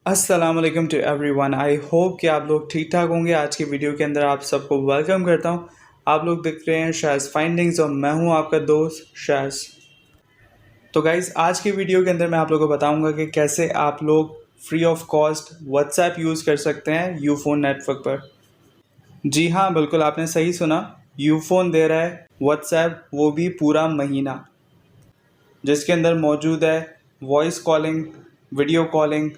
अस्सलाम वालेकुम to everyone. I hope कि आप लोग ठीक ठाक होंगे। आज की वीडियो के अंदर आप सबको वेलकम करता हूं। आप लोग देख रहे हैं शाज़ फाइंडिंग्स और मैं हूं आपका दोस्त शाज़। तो गाइज़, आज की वीडियो के अंदर मैं आप लोगों को बताऊंगा कि कैसे आप लोग free of cost WhatsApp use कर सकते हैं यूफोन नेटवर्क पर। जी हाँ, बिल्कुल आपने सही सुना। यूफोन दे रहा है व्हाट्सएप, वो भी पूरा महीना, जिसके अंदर मौजूद है voice calling, video calling,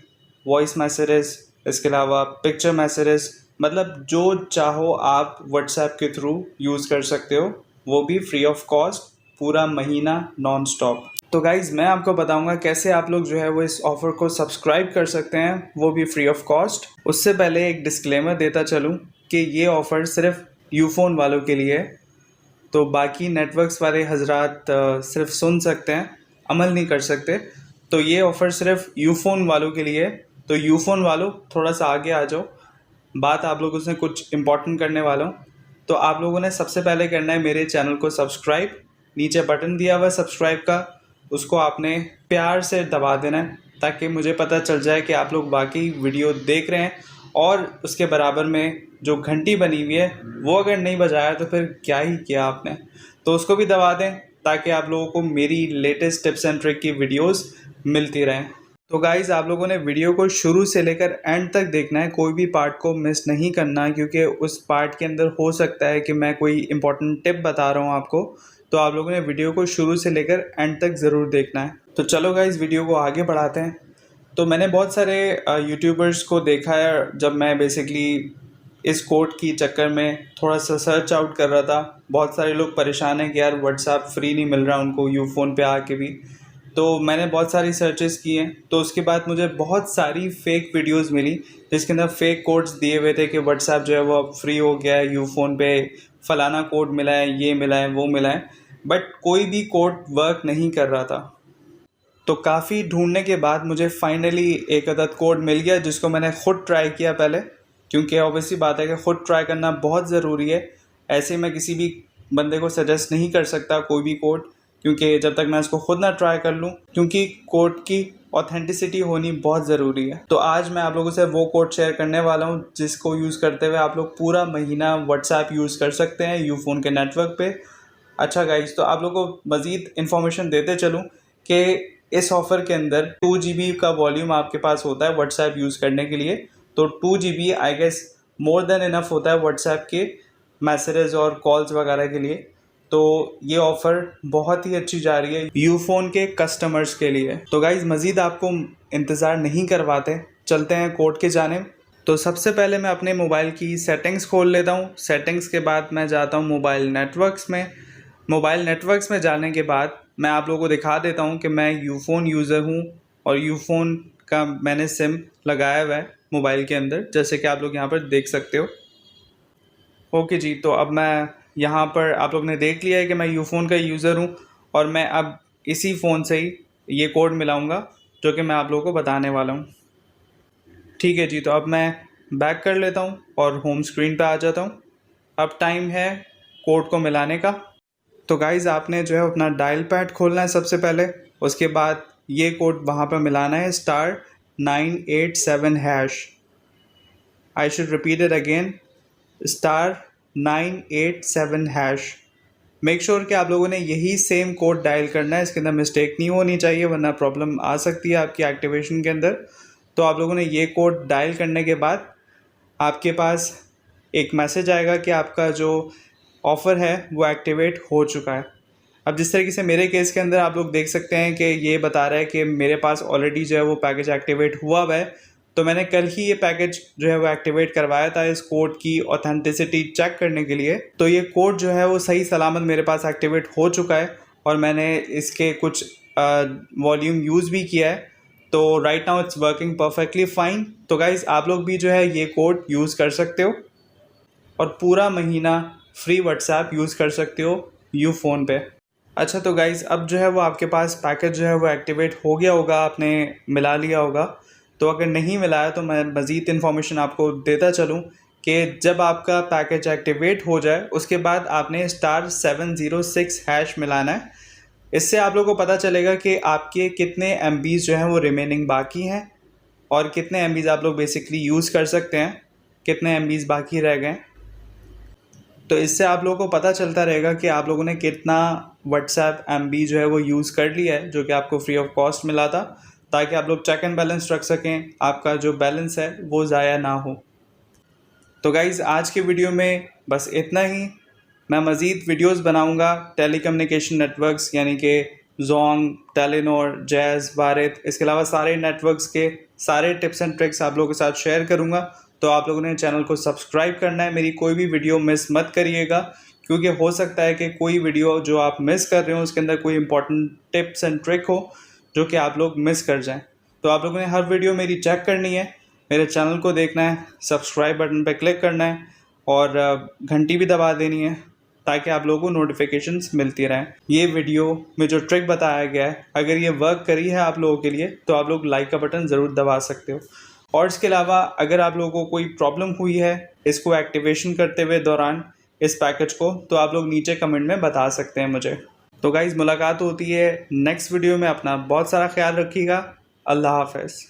voice messages, इसके अलावा पिक्चर मैसेजेस, मतलब जो चाहो आप व्हाट्सएप के थ्रू यूज़ कर सकते हो, वो भी फ्री ऑफ कॉस्ट पूरा महीना नॉन स्टॉप। तो गाइज़, मैं आपको बताऊंगा कैसे आप लोग जो है वो इस ऑफ़र को सब्सक्राइब कर सकते हैं, वो भी फ्री ऑफ कॉस्ट। उससे पहले एक डिस्क्लेमर देता चलूँ कि ये ऑफ़र सिर्फ यूफोन वालों के लिए है, तो बाकी नेटवर्क्स वाले हजरात सिर्फ सुन सकते हैं, अमल नहीं कर सकते। तो ये ऑफ़र सिर्फ यूफोन वालों के लिए है। तो यूफोन वालों, थोड़ा सा आगे आ जाओ, बात आप लोगों से कुछ इम्पोर्टेंट करने वाला हूँ। तो आप लोगों ने सबसे पहले करना है मेरे चैनल को सब्सक्राइब। नीचे बटन दिया हुआ है सब्सक्राइब का, उसको आपने प्यार से दबा देना है ताकि मुझे पता चल जाए कि आप लोग बाकी वीडियो देख रहे हैं। और उसके बराबर में जो घंटी बनी हुई है, वो अगर नहीं बजाया तो फिर क्या ही किया आपने, तो उसको भी दबा दें ताकि आप लोगों को मेरी लेटेस्ट टिप्स एंड ट्रिक की वीडियोस मिलती रहें। तो गाइज़, आप लोगों ने वीडियो को शुरू से लेकर एंड तक देखना है, कोई भी पार्ट को मिस नहीं करना है, क्योंकि उस पार्ट के अंदर हो सकता है कि मैं कोई इंपॉर्टेंट टिप बता रहा हूँ आपको। तो आप लोगों ने वीडियो को शुरू से लेकर एंड तक ज़रूर देखना है। तो चलो गाइज़, वीडियो को आगे बढ़ाते हैं। तो मैंने बहुत सारे यूट्यूबर्स को देखा है, जब मैं बेसिकली इस कोड की चक्कर में थोड़ा सा सर्च आउट कर रहा था। बहुत सारे लोग परेशान हैं कि यार व्हाट्सएप फ्री नहीं मिल रहा उनको यूफोन पे आके भी। तो मैंने बहुत सारी सर्चेस की हैं, तो उसके बाद मुझे बहुत सारी फेक वीडियोस मिली जिसके अंदर फेक कोड्स दिए हुए थे कि व्हाट्सएप जो है वो अब फ्री हो गया है यूफोन पे, फलाना कोड मिला है, ये मिला है, वो मिला है, बट कोई भी कोड वर्क नहीं कर रहा था। तो काफ़ी ढूंढने के बाद मुझे फाइनली एक अदद कोड मिल गया जिसको मैंने ख़ुद ट्राई किया पहले, क्योंकि ऑब्वियसली बात है कि ख़ुद ट्राई करना बहुत ज़रूरी है। ऐसे मैं किसी भी बंदे को सजेस्ट नहीं कर सकता कोई भी कोड, क्योंकि जब तक मैं इसको खुद ना ट्राई कर लूँ, क्योंकि कोड की ऑथेंटिसिटी होनी बहुत ज़रूरी है। तो आज मैं आप लोगों से वो कोड शेयर करने वाला हूँ जिसको यूज़ करते हुए आप लोग पूरा महीना व्हाट्सएप यूज़ कर सकते हैं यूफोन के नेटवर्क पे। अच्छा गाइज, तो आप लोगों को मज़ीद इन्फॉर्मेशन देते चलूँ कि इस ऑफ़र के अंदर 2 GB का वॉल्यूम आपके पास होता है व्हाट्सएप यूज़ करने के लिए। तो 2 GB I guess more than enough होता है व्हाट्सएप के मैसेजेस और कॉल्स वगैरह के लिए। तो ये ऑफ़र बहुत ही अच्छी जा रही है यूफोन के कस्टमर्स के लिए। तो गाइज़, मज़ीद आपको इंतज़ार नहीं करवाते, चलते हैं कोड के जानिब। तो सबसे पहले मैं अपने मोबाइल की सेटिंग्स खोल लेता हूँ। सेटिंग्स के बाद मैं जाता हूँ मोबाइल नेटवर्क्स में। मोबाइल नेटवर्क्स में जाने के बाद मैं आप लोगों को दिखा देता हूँ कि मैं यूफोन यूज़र हूँ और यूफोन का मैंने सिम लगाया हुआ है मोबाइल के अंदर, जैसे कि आप लोग यहाँ पर देख सकते हो। ओके जी, तो अब मैं यहाँ पर, आप लोग ने देख लिया है कि मैं यूफोन का यूज़र हूँ और मैं अब इसी फ़ोन से ही ये कोड मिलाऊँगा जो कि मैं आप लोगों को बताने वाला हूँ। ठीक है जी, तो अब मैं बैक कर लेता हूँ और होम स्क्रीन पे आ जाता हूँ। अब टाइम है कोड को मिलाने का। तो गाइज़, आपने जो है अपना डायल पैड खोलना है सबसे पहले। उसके बाद ये कोड वहाँ पर मिलाना है, *987#। I should repeat it again, *987#। Make sure कि आप लोगों ने यही सेम कोड डायल करना है, इसके अंदर मिस्टेक नहीं होनी चाहिए, वरना प्रॉब्लम आ सकती है आपकी एक्टिवेशन के अंदर। तो आप लोगों ने ये कोड डायल करने के बाद आपके पास एक मैसेज आएगा कि आपका जो ऑफ़र है वो एक्टिवेट हो चुका है। अब जिस तरीके से मेरे केस के अंदर आप लोग देख सकते हैं कि ये बता रहा है कि मेरे पास ऑलरेडी जो है वो पैकेज एक्टिवेट हुआ हुआ है। तो मैंने कल ही ये पैकेज जो है वो एक्टिवेट करवाया था इस कोड की ऑथेंटिसिटी चेक करने के लिए। तो ये कोड जो है वो सही सलामत मेरे पास एक्टिवेट हो चुका है और मैंने इसके कुछ वॉल्यूम यूज़ भी किया है। तो right now it's working perfectly fine. तो गाइज़, आप लोग भी जो है ये कोड यूज़ कर सकते हो और पूरा महीना फ्री व्हाट्सएप यूज़ कर सकते हो यूफोन पे। अच्छा, तो गाइज़, अब जो है वो आपके पास पैकेज जो है वो एक्टिवेट हो गया होगा, आपने मिला लिया होगा। तो अगर नहीं मिला है तो मैं मज़ीद इन्फॉर्मेशन आपको देता चलूँ कि जब आपका पैकेज एक्टिवेट हो जाए उसके बाद आपने *706# मिलाना है। इससे आप लोगों को पता चलेगा कि आपके कितने MBs जो हैं वो रिमेनिंग बाकी हैं। और कितने एम आप लोग बेसिकली यूज़ कर सकते हैं, कितने एम बाकी रह गए। तो इससे आप लोगों को पता चलता रहेगा कि आप लोगों ने कितना व्हाट्सएप एम जो है वो यूज़ कर लिया है, जो कि आपको फ्री ऑफ कॉस्ट मिला था, ताकि आप लोग चेक एंड बैलेंस रख सकें, आपका जो बैलेंस है वो ज़ाया ना हो। तो गाइज़ आज के वीडियो में बस इतना ही। मैं मज़ीद वीडियोस बनाऊंगा टेलीकम्युनिकेशन नेटवर्क्स यानी कि जोंग, टेलीनॉर, जैज़, भारत, इसके अलावा सारे नेटवर्क्स के सारे टिप्स एंड ट्रिक्स आप लोगों के साथ शेयर करूंगा। तो आप लोगों ने चैनल को सब्सक्राइब करना है, मेरी कोई भी वीडियो मिस मत करिएगा, क्योंकि हो सकता है कि कोई वीडियो जो आप मिस कर रहे हो उसके अंदर कोई इंपॉर्टेंट टिप्स एंड ट्रिक हो जो कि आप लोग मिस कर जाएं। तो आप लोगों ने हर वीडियो मेरी चेक करनी है, मेरे चैनल को देखना है, सब्सक्राइब बटन पर क्लिक करना है और घंटी भी दबा देनी है, ताकि आप लोगों को नोटिफिकेशंस मिलती रहें। ये वीडियो में जो ट्रिक बताया गया है, अगर ये वर्क करी है आप लोगों के लिए तो आप लोग लाइक का बटन ज़रूर दबा सकते हो। और इसके अलावा अगर आप लोगों को कोई प्रॉब्लम हुई है इसको एक्टिवेशन करते हुए दौरान इस पैकेज को, तो आप लोग नीचे कमेंट में बता सकते हैं मुझे। तो गाइज़ मुलाकात होती है नेक्स्ट वीडियो में। अपना बहुत सारा ख्याल रखिएगा। अल्लाह हाफ़िज़।